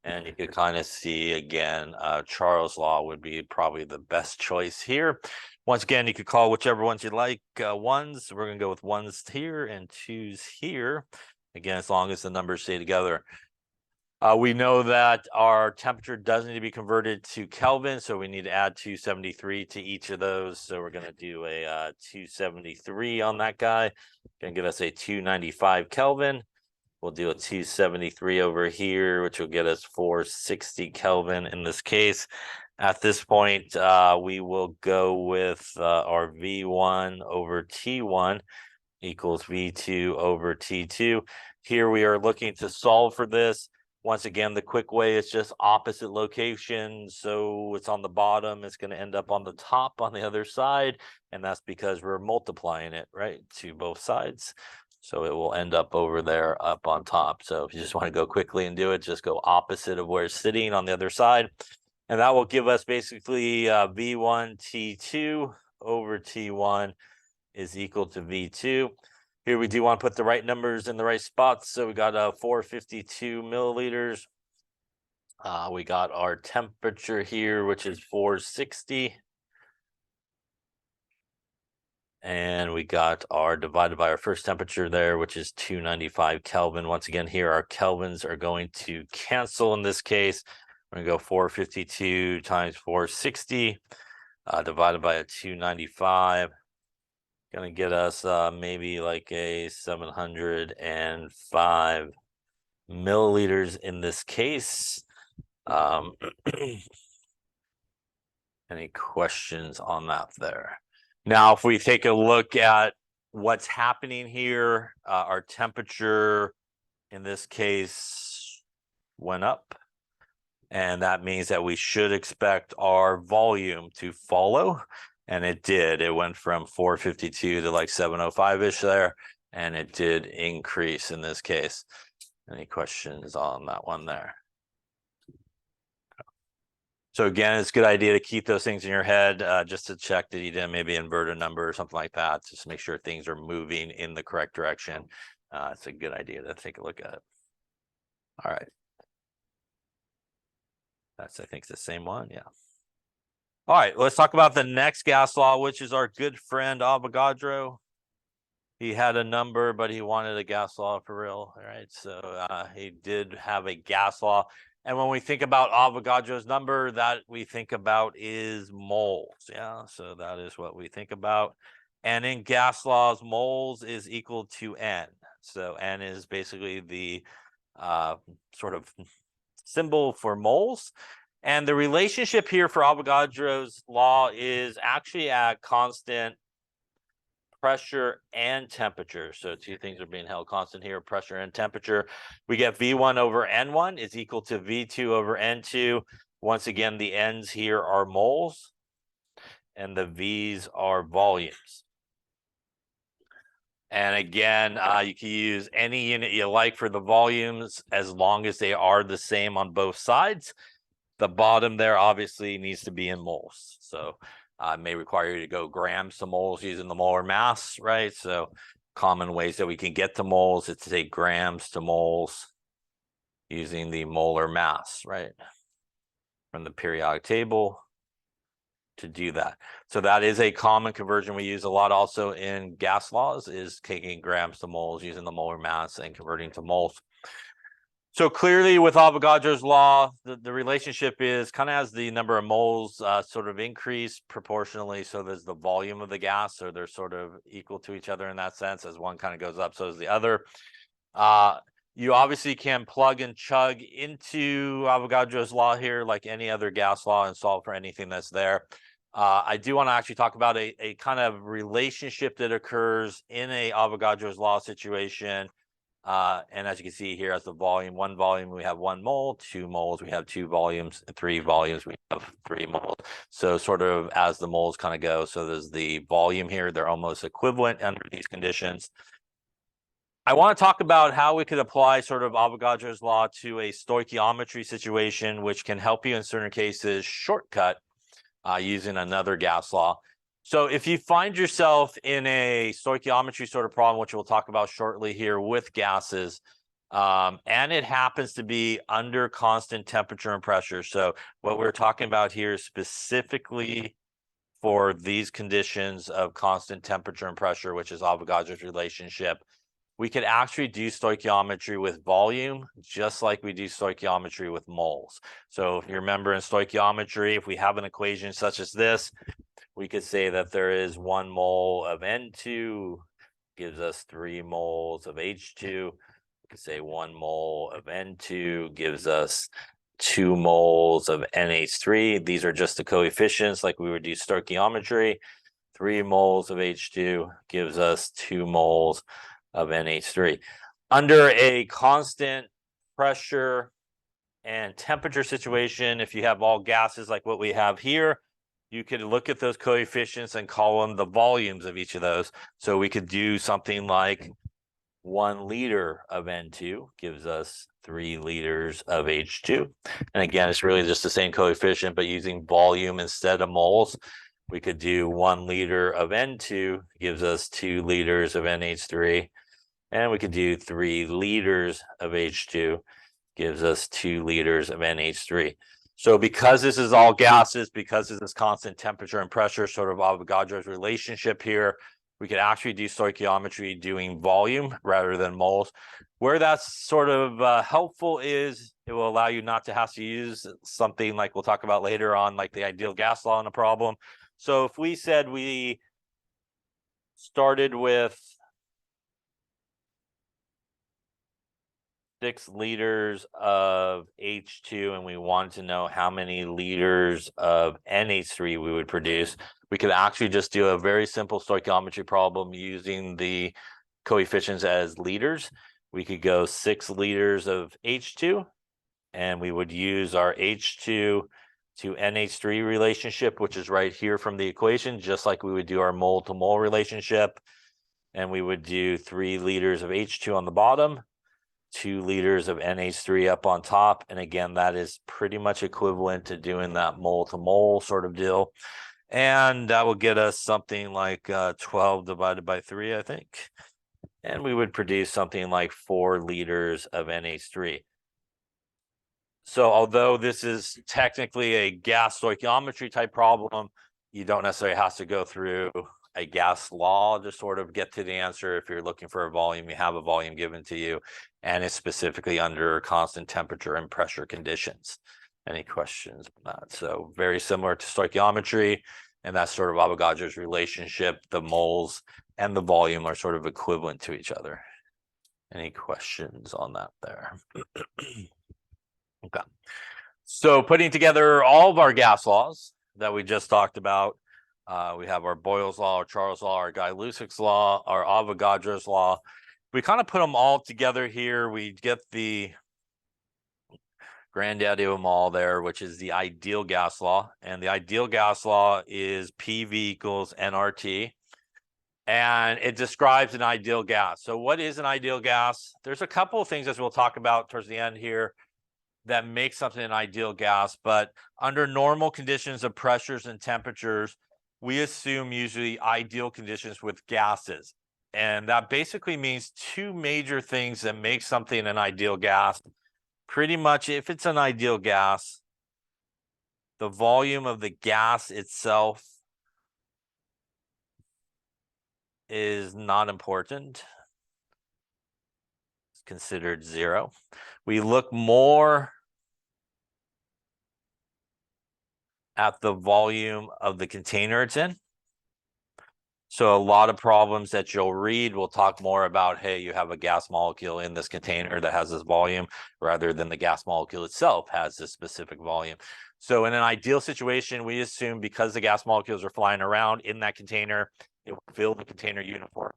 And you could kind of see again, Charles' Law would be probably the best choice here. Once again, you could call whichever ones you like. Ones, we're going to go with ones here and twos here. Again, as long as the numbers stay together. We know that our temperature does need to be converted to Kelvin, so we need to add 273 to each of those. So we're going to do a 273 on that guy. Going to give us a 295 Kelvin. We'll do a 273 over here, which will get us 460 Kelvin in this case. At this point, we will go with our V1 over T1 equals V2 over T2. Here we are looking to solve for this. Once again, the quick way is just opposite locations. So it's on the bottom, it's going to end up on the top on the other side. And that's because we're multiplying it, right, to both sides. So it will end up over there up on top. So if you just want to go quickly and do it, just go opposite of where it's sitting on the other side. And that will give us basically V1 T2 over T1 is equal to V2. Here we do want to put the right numbers in the right spots. So we got 452 milliliters. We got our temperature here, which is 460. And we got our divided by our first temperature there, which is 295 Kelvin. Once again, here our Kelvins are going to cancel in this case. We're going to go 452 times 460 divided by a 295. Going to get us maybe like a 705 milliliters in this case. Any questions on that there? Now, if we take a look at what's happening here, our temperature in this case went up. And that means that we should expect our volume to follow. And it did. It went from 452 to like 705-ish there. And it did increase in this case. Any questions on that one there? So again, it's a good idea to keep those things in your head just to check that you didn't maybe invert a number or something like that. Just to make sure things are moving in the correct direction. It's a good idea to take a look at it. All right. That's, I think, the same one. Yeah. All right, let's talk about the next gas law, which is our good friend Avogadro. He had a number, but he wanted a gas law for real. All right, so he did have a gas law. And when we think about Avogadro's number, that we think about is moles. Yeah, so that is what we think about. And in gas laws, moles is equal to N. So N is basically the sort of symbol for moles. And the relationship here for Avogadro's law is actually at constant pressure and temperature. So two things are being held constant here, pressure and temperature. We get V1 over N1 is equal to V2 over N2. Once again, the N's here are moles and the V's are volumes. And again, you can use any unit you like for the volumes as long as they are the same on both sides. The bottom there obviously needs to be in moles. So it may require you to go grams to moles using the molar mass, right? So common ways that we can get to moles is to take grams to moles using the molar mass, right? From the periodic table to do that. So that is a common conversion we use a lot also in gas laws, is taking grams to moles using the molar mass and converting to moles. So clearly with Avogadro's law, the relationship is kind of as the number of moles sort of increase proportionally, so there's the volume of the gas, so they're sort of equal to each other in that sense. As one kind of goes up, so does the other. You obviously can plug and chug into Avogadro's law here like any other gas law and solve for anything that's there. I do want to actually talk about a kind of relationship that occurs in a Avogadro's law situation. And as you can see here, as the volume, one volume, we have 1 mole, 2 moles, we have 2 volumes, 3 volumes, we have 3 moles. So sort of as the moles kind of go, so there's the volume here, they're almost equivalent under these conditions. I want to talk about how we could apply sort of Avogadro's law to a stoichiometry situation, which can help you in certain cases shortcut using another gas law. So if you find yourself in a stoichiometry sort of problem, which we'll talk about shortly here with gases, and it happens to be under constant temperature and pressure. So what we're talking about here specifically for these conditions of constant temperature and pressure, which is Avogadro's relationship, we could actually do stoichiometry with volume, just like we do stoichiometry with moles. So if you remember in stoichiometry, if we have an equation such as this, we could say that there is 1 mole of N2 gives us 3 moles of H2. We could say 1 mole of N2 gives us 2 moles of NH3. These are just the coefficients like we would do stoichiometry. 3 moles of H2 gives us 2 moles of NH3. Under a constant pressure and temperature situation, if you have all gases like what we have here, you could look at those coefficients and call them the volumes of each of those. So we could do something like 1 liter of N2 gives us 3 liters of H2. And again, it's really just the same coefficient, but using volume instead of moles. We could do 1 liter of N2 gives us 2 liters of NH3. And we could do 3 liters of H2 gives us 2 liters of NH3. So because this is all gases, because this is constant temperature and pressure, sort of Avogadro's relationship here, we could actually do stoichiometry doing volume rather than moles. Where that's sort of helpful is it will allow you not to have to use something like we'll talk about later on, like the ideal gas law in a problem. So if we said we started with 6 liters of H2 and we wanted to know how many liters of NH3 we would produce, we could actually just do a very simple stoichiometry problem using the coefficients as liters. We could go 6 liters of H2 and we would use our H2 to NH3 relationship, which is right here from the equation, just like we would do our mole to mole relationship. And we would do 3 liters of H2 on the bottom, 2 liters of NH3 up on top. And again, that is pretty much equivalent to doing that mole to mole sort of deal. And that will get us something like 12 divided by 3, I think. And we would produce something like 4 liters of NH3. So although this is technically a gas stoichiometry type problem, you don't necessarily have to go through a gas law to sort of get to the answer. If you're looking for a volume, you have a volume given to you, and it's specifically under constant temperature and pressure conditions. Any questions on that? So very similar to stoichiometry, and that's sort of Avogadro's relationship. The moles and the volume are sort of equivalent to each other. Any questions on that there? Okay. So putting together all of our gas laws that we just talked about, We have our Boyles Law, our Charles Law, our Guy Lussac's Law, our Avogadro's Law. We kind of put them all together here. We get the granddaddy of them all there, which is the ideal gas law. And the ideal gas law is PV equals nRT. And it describes an ideal gas. So what is an ideal gas? There's a couple of things, as we'll talk about towards the end here, that make something an ideal gas. But under normal conditions of pressures and temperatures, we assume usually ideal conditions with gases. And that basically means two major things that make something an ideal gas. Pretty much, if it's an ideal gas, the volume of the gas itself is not important. It's considered zero. We look more at the volume of the container it's in. So a lot of problems that you'll read will talk more about, hey, you have a gas molecule in this container that has this volume, rather than the gas molecule itself has this specific volume. So in an ideal situation, we assume because the gas molecules are flying around in that container, it will fill the container uniformly.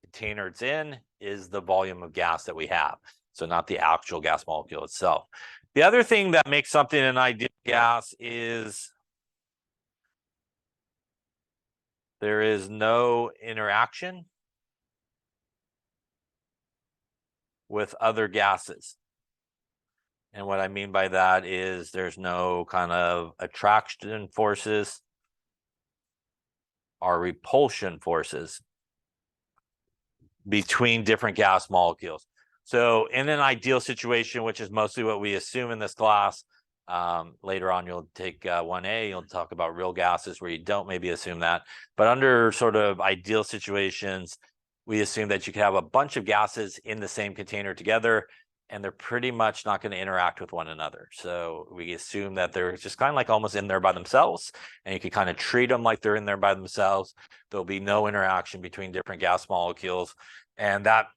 The container it's in is the volume of gas that we have, so not the actual gas molecule itself. The other thing that makes something an ideal gas is there is no interaction with other gases. And what I mean by that is there's no kind of attraction forces or repulsion forces between different gas molecules. So in an ideal situation, which is mostly what we assume in this class, later on you'll take 1A, you'll talk about real gases where you don't maybe assume that. But under sort of ideal situations, we assume that you can have a bunch of gases in the same container together, and they're pretty much not going to interact with one another. So we assume that they're just kind of like almost in there by themselves, and you can kind of treat them like they're in there by themselves. There'll be no interaction between different gas molecules. And that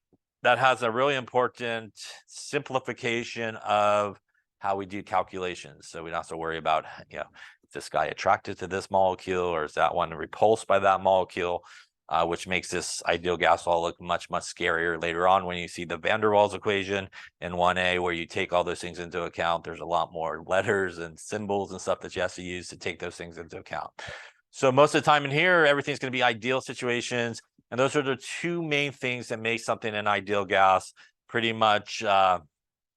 has a really important simplification of how we do calculations. So we don't have to worry about, is this guy attracted to this molecule, or is that one repulsed by that molecule, which makes this ideal gas law look much, much scarier later on when you see the van der Waals equation in 1A, where you take all those things into account. There's a lot more letters and symbols and stuff that you have to use to take those things into account. So most of the time in here, everything's going to be ideal situations. And those are the two main things that make something an ideal gas. Pretty much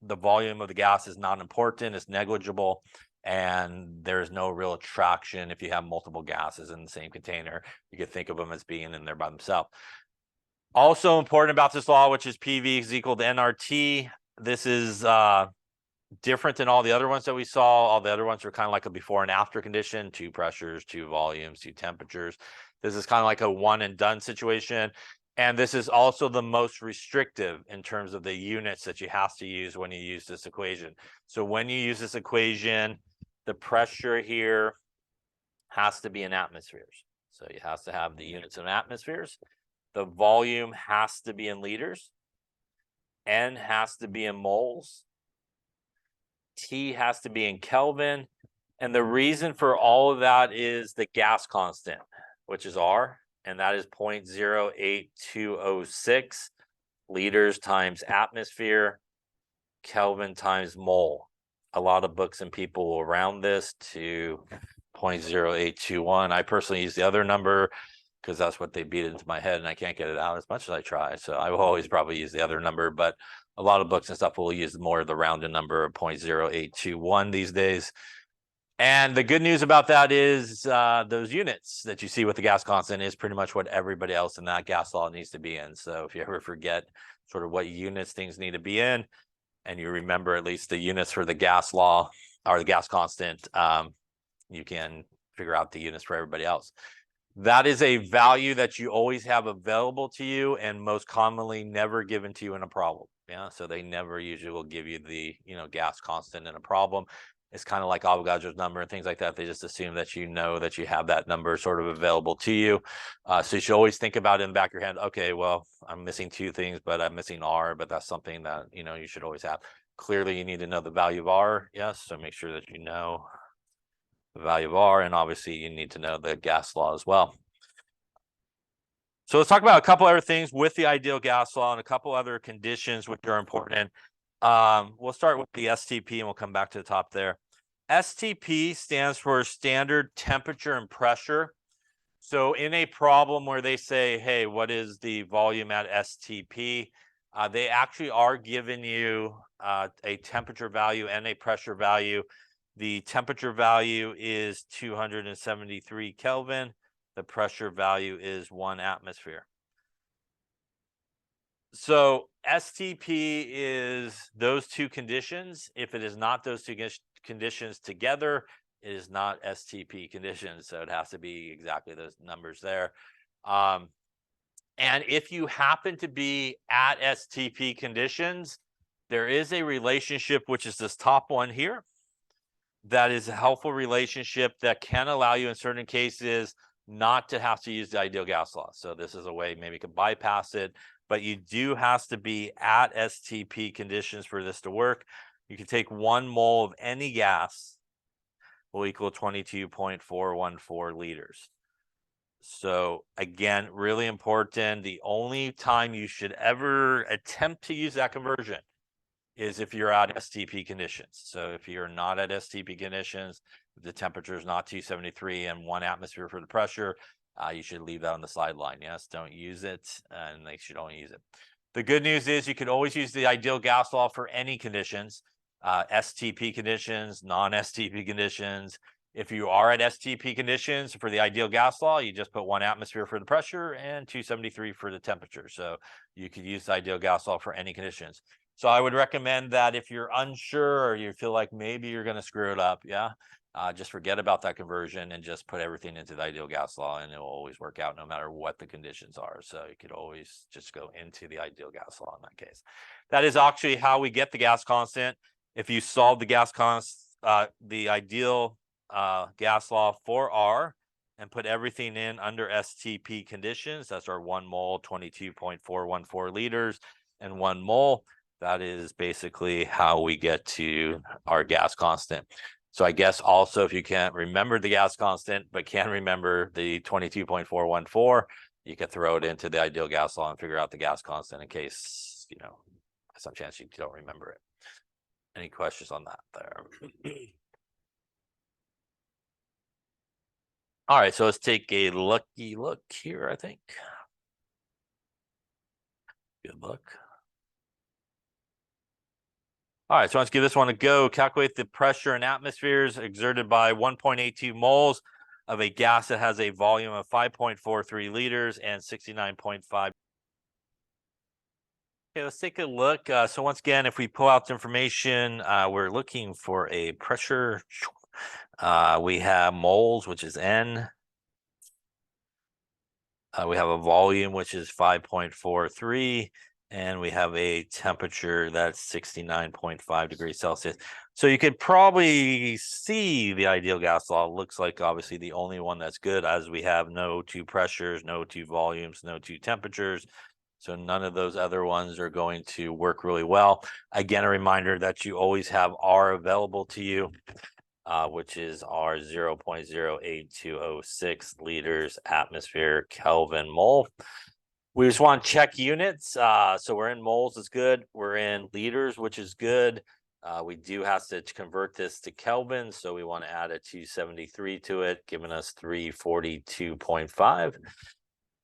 the volume of the gas is not important, it's negligible, and there's no real attraction if you have multiple gases in the same container. You could think of them as being in there by themselves. Also important about this law, which is PV is equal to nRT. This is different than all the other ones that we saw. All the other ones are kind of like a before and after condition, two pressures, two volumes, two temperatures. This is kind of like a one and done situation. And this is also the most restrictive in terms of the units that you have to use when you use this equation. So when you use this equation, the pressure here has to be in atmospheres. So you have to have the units in atmospheres. The volume has to be in liters. N has to be in moles. T has to be in Kelvin. And the reason for all of that is the gas constant, which is R. And that is 0.08206 liters times atmosphere, Kelvin times mole. A lot of books and people will round this to 0.0821. I personally use the other number because that's what they beat into my head, and I can't get it out as much as I try. So I will always probably use the other number, but a lot of books and stuff will use more of the rounded number of 0.0821 these days. And the good news about that is those units that you see with the gas constant is pretty much what everybody else in that gas law needs to be in. So if you ever forget sort of what units things need to be in, and you remember at least the units for the gas law or the gas constant, you can figure out the units for everybody else. That is a value that you always have available to you and most commonly never given to you in a problem. Yeah, so they never usually will give you the gas constant in a problem. It's kind of like Avogadro's number and things like that. They just assume that that you have that number sort of available to you. So you should always think about it in the back of your head. Okay, well, I'm missing two things, but I'm missing R, but that's something that, you should always have. Clearly, you need to know the value of R. Yes, so make sure that you know the value of R, and obviously you need to know the gas law as well. So let's talk about a couple other things with the ideal gas law and a couple other conditions which are important. We'll start with the STP and we'll come back to the top there. STP stands for standard temperature and pressure. So in a problem where they say, hey, what is the volume at STP? They actually are giving you a temperature value and a pressure value. The temperature value is 273 Kelvin. The pressure value is 1 atmosphere. So STP is those two conditions. If it is not those two conditions together, it is not STP conditions. So it has to be exactly those numbers there. And if you happen to be at STP conditions, there is a relationship, which is this top one here. That is a helpful relationship that can allow you in certain cases not to have to use the ideal gas law. So this is a way maybe you could bypass it, but you do have to be at STP conditions for this to work. You can take 1 mole of any gas will equal 22.414 liters. So again, really important. The only time you should ever attempt to use that conversion is if you're at STP conditions. So if you're not at STP conditions, if the temperature is not 273 and 1 atmosphere for the pressure, you should leave that on the sideline. Yes, don't use it, and they should only use it. The good news is you can always use the ideal gas law for any conditions, STP conditions, non-STP conditions. If you are at STP conditions for the ideal gas law, you just put 1 atmosphere for the pressure and 273 for the temperature. So you could use the ideal gas law for any conditions. So I would recommend that if you're unsure or you feel like maybe you're going to screw it up, just forget about that conversion and just put everything into the ideal gas law, and it will always work out no matter what the conditions are. So you could always just go into the ideal gas law in that case. That is actually how we get the gas constant. If you solve the gas constant, the ideal gas law for R and put everything in under STP conditions, that's our 1 mole, 22.414 liters, and 1 mole. That is basically how we get to our gas constant. So I guess also if you can't remember the gas constant, but can remember the 22.414, you can throw it into the ideal gas law and figure out the gas constant in case, some chance you don't remember it. Any questions on that there? All right, so let's take a lucky look here, I think. Good luck. All right, so let's give this one a go. Calculate the pressure in atmospheres exerted by 1.82 moles of a gas that has a volume of 5.43 liters and 69.5. Okay, let's take a look. So once again, if we pull out the information, we're looking for a pressure. We have moles, which is N. We have a volume, which is 5.43. And we have a temperature that's 69.5 degrees Celsius. So you could probably see the ideal gas law looks like obviously the only one that's good, as we have no 2 pressures, no 2 volumes, no 2 temperatures. So none of those other ones are going to work really well. Again, a reminder that you always have R available to you, which is R 0.08206 liters atmosphere Kelvin mole. We just want to check units. So we're in moles is good. We're in liters, which is good. We do have to convert this to Kelvin. So we want to add a 273 to it, giving us 342.5.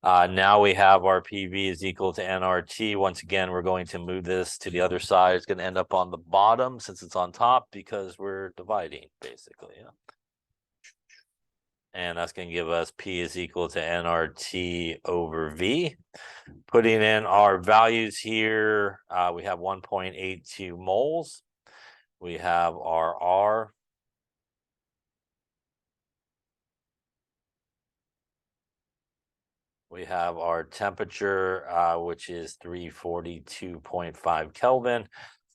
Now we have our PV is equal to nRT. Once again, we're going to move this to the other side. It's going to end up on the bottom since it's on top because we're dividing basically. And that's going to give us P is equal to nRT over V. Putting in our values here, we have 1.82 moles. We have our R. We have our temperature, which is 342.5 Kelvin,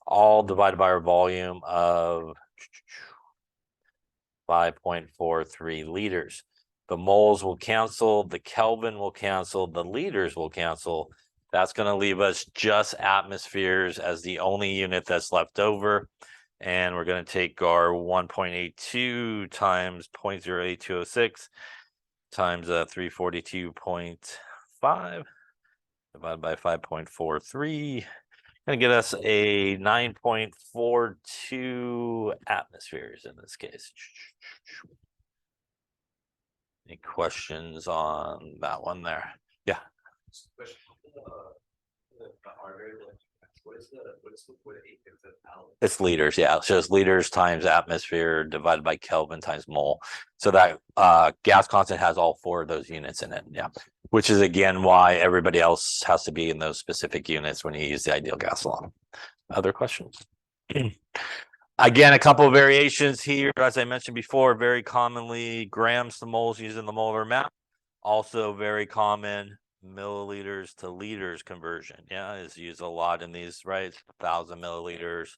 all divided by our volume of 5.43 liters. The moles will cancel, the Kelvin will cancel, the liters will cancel. That's going to leave us just atmospheres as the only unit that's left over. And we're going to take our 1.82 times 0.08206 times 342.5 divided by 5.43. Going to get us a 9.42 atmospheres in this case. Any questions on that one there? Yeah. It's liters, yeah. It shows liters times atmosphere divided by Kelvin times mole. So that gas constant has all four of those units in it, yeah. Which is again why everybody else has to be in those specific units when you use the ideal gas law. Other questions? Again, a couple of variations here, as I mentioned before, very commonly grams to moles using the molar map. Also very common milliliters to liters conversion. Yeah, is used a lot in these, right? 1,000 milliliters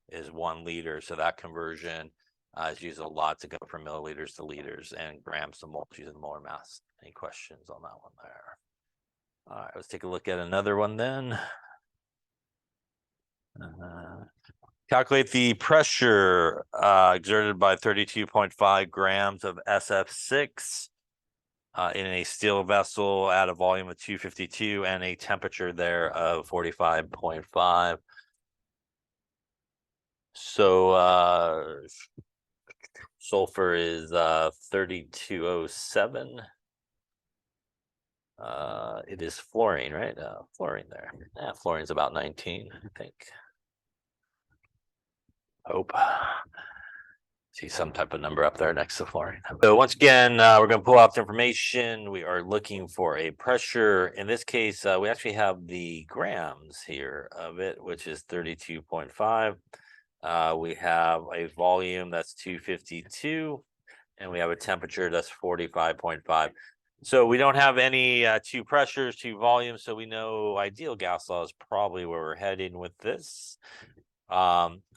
is 1 liter. So that conversion is used a lot to go from milliliters to liters, and grams to moles using the molar mass. Any questions on that one there? All right, let's take a look at another one then. Calculate the pressure exerted by 32.5 grams of SF6 in a steel vessel at a volume of 252 and a temperature there of 45.5. So sulfur is 3207. It is fluorine, right? Fluorine there. Yeah, fluorine's about 19, I think. Hope. See some type of number up there next to fluorine. So once again, we're going to pull out the information. We are looking for a pressure. In this case, we actually have the grams here of it, which is 32.5. We have a volume that's 252, and we have a temperature that's 45.5. So we don't have any two pressures, two volumes, so we know ideal gas law is probably where we're heading with this.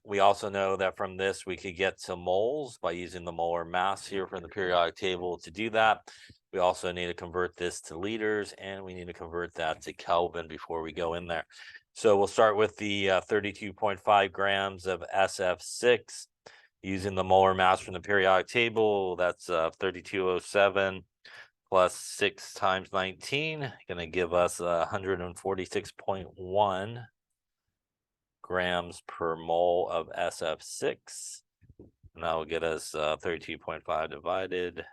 We also know that from this we could get to moles by using the molar mass here from the periodic table. To do that, we also need to convert this to liters, and we need to convert that to Kelvin before we go in there. So we'll start with the 32.5 grams of SF6 using the molar mass from the periodic table. That's 3207 plus 6 times 19, going to give us 146.1 grams per mole of SF6. And that will get us 32.5 divided.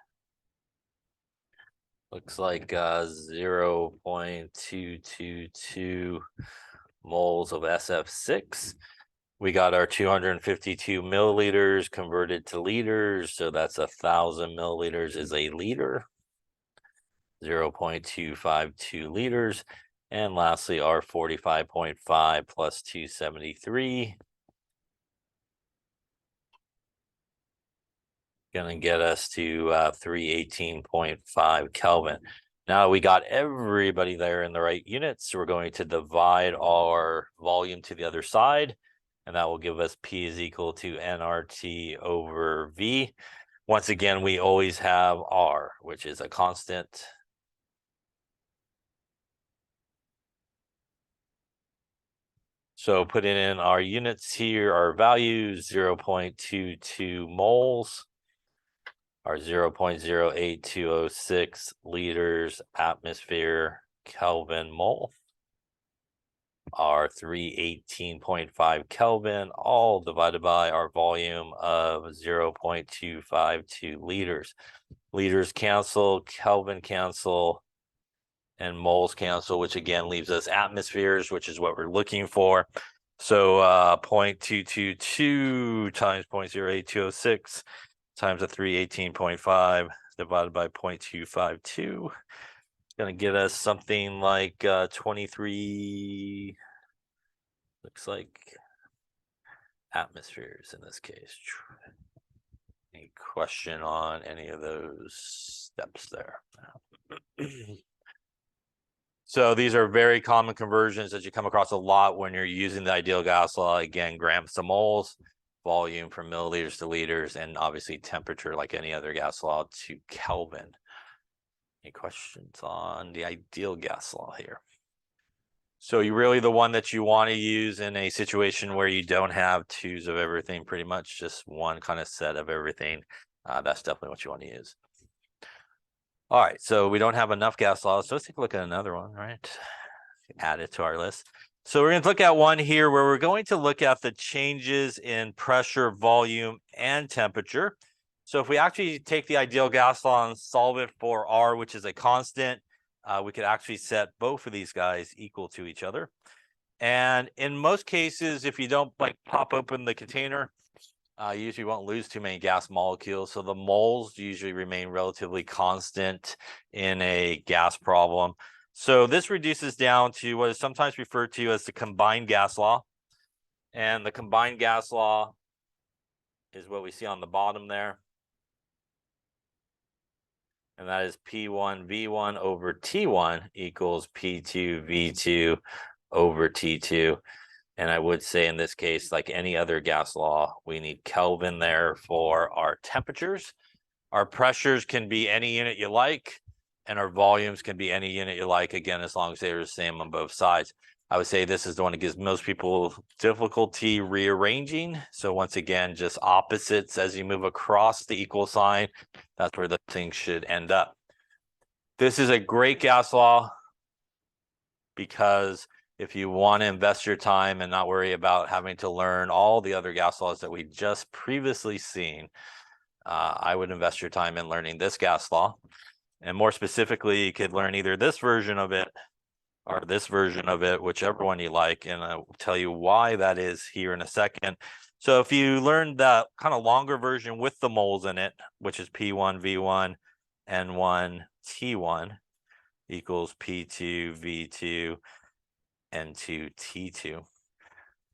Looks like 0.222 moles of SF6. We got our 252 milliliters converted to liters. So that's 1,000 milliliters is a liter. 0.252 liters. And lastly, our 45.5 plus 273. Going to get us to 318.5 Kelvin. Now we got everybody there in the right units. So we're going to divide our volume to the other side. And that will give us P is equal to nRT over V. Once again, we always have R, which is a constant. So putting in our units here, our values, 0.22 moles, our 0.08206 liters atmosphere Kelvin mole, our 318.5 Kelvin, all divided by our volume of 0.252 liters. Liters cancel, Kelvin cancel, and moles cancel, which again leaves us atmospheres, which is what we're looking for. So 0.222 times 0.08206 times a 318.5 divided by 0.252. Going to get us something like 23, looks like, atmospheres in this case. Any question on any of those steps there? So these are very common conversions that you come across a lot when you're using the ideal gas law. Again, grams to moles, volume from milliliters to liters, and obviously temperature, like any other gas law, to Kelvin. Any questions on the ideal gas law here? So you really the one that you want to use in a situation where you don't have twos of everything, pretty much just one kind of set of everything. That's definitely what you want to use. All right, so we don't have enough gas laws, so let's take a look at another one, right? Add it to our list. So we're going to look at one here where we're going to look at the changes in pressure, volume, and temperature. So if we actually take the ideal gas law and solve it for R, which is a constant, we could actually set both of these guys equal to each other. And in most cases, if you don't like pop open the container, you usually won't lose too many gas molecules. So the moles usually remain relatively constant in a gas problem. So this reduces down to what is sometimes referred to as the combined gas law. And the combined gas law is what we see on the bottom there. And that is P1V1 over T1 equals P2V2 over T2. And I would say in this case, like any other gas law, we need Kelvin there for our temperatures. Our pressures can be any unit you like, and our volumes can be any unit you like, again, as long as they're the same on both sides. I would say this is the one that gives most people difficulty rearranging. So once again, just opposites as you move across the equal sign. That's where the thing should end up. This is a great gas law because if you want to invest your time and not worry about having to learn all the other gas laws that we just previously seen, I would invest your time in learning this gas law. And more specifically, you could learn either this version of it or this version of it, whichever one you like. And I'll tell you why that is here in a second. So if you learn that kind of longer version with the moles in it, which is P1V1 N1 T1 equals P2V2 N2 T2.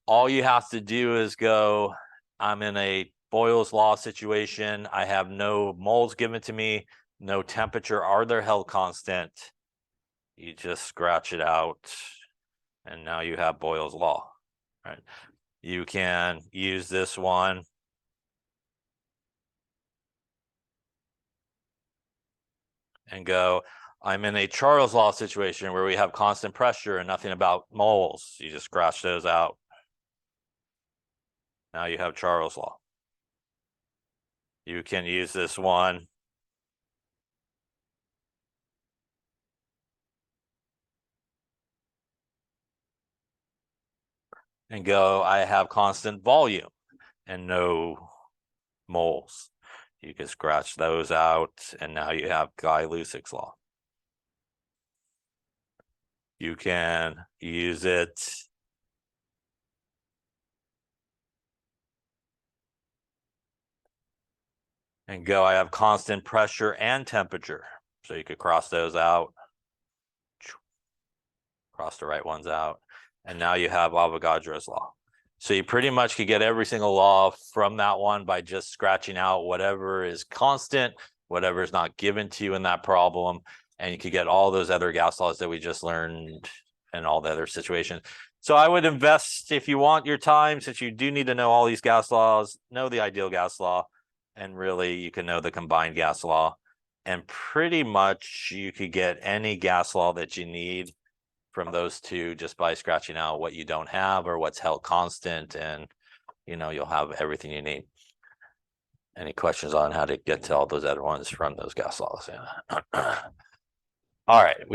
All you have to do is go, I'm in a Boyles Law situation. I have no moles given to me, no temperature. Are they held constant? You just scratch it out, and now you have Boyles Law, right? You can use this one. And go, I'm in a Charles Law situation where we have constant pressure and nothing about moles. You just scratch those out. Now you have Charles Law. You can use this one. And go, I have constant volume and no moles. You can scratch those out, and now you have Guy-Lussac's law. You can use it and go, I have constant pressure and temperature. So you could cross those out, cross the right ones out, and now you have Avogadro's law. So you pretty much could get every single law from that one by just scratching out whatever is constant, whatever is not given to you in that problem, and you could get all those other gas laws that we just learned and all the other situations. So I would invest, if you want your time, since you do need to know all these gas laws, know the ideal gas law, and really you can know the combined gas law, and pretty much you could get any gas law that you need from those two just by scratching out what you don't have or what's held constant, and you'll have everything you need. Any questions on how to get to all those other ones from those gas laws? Yeah. All right, we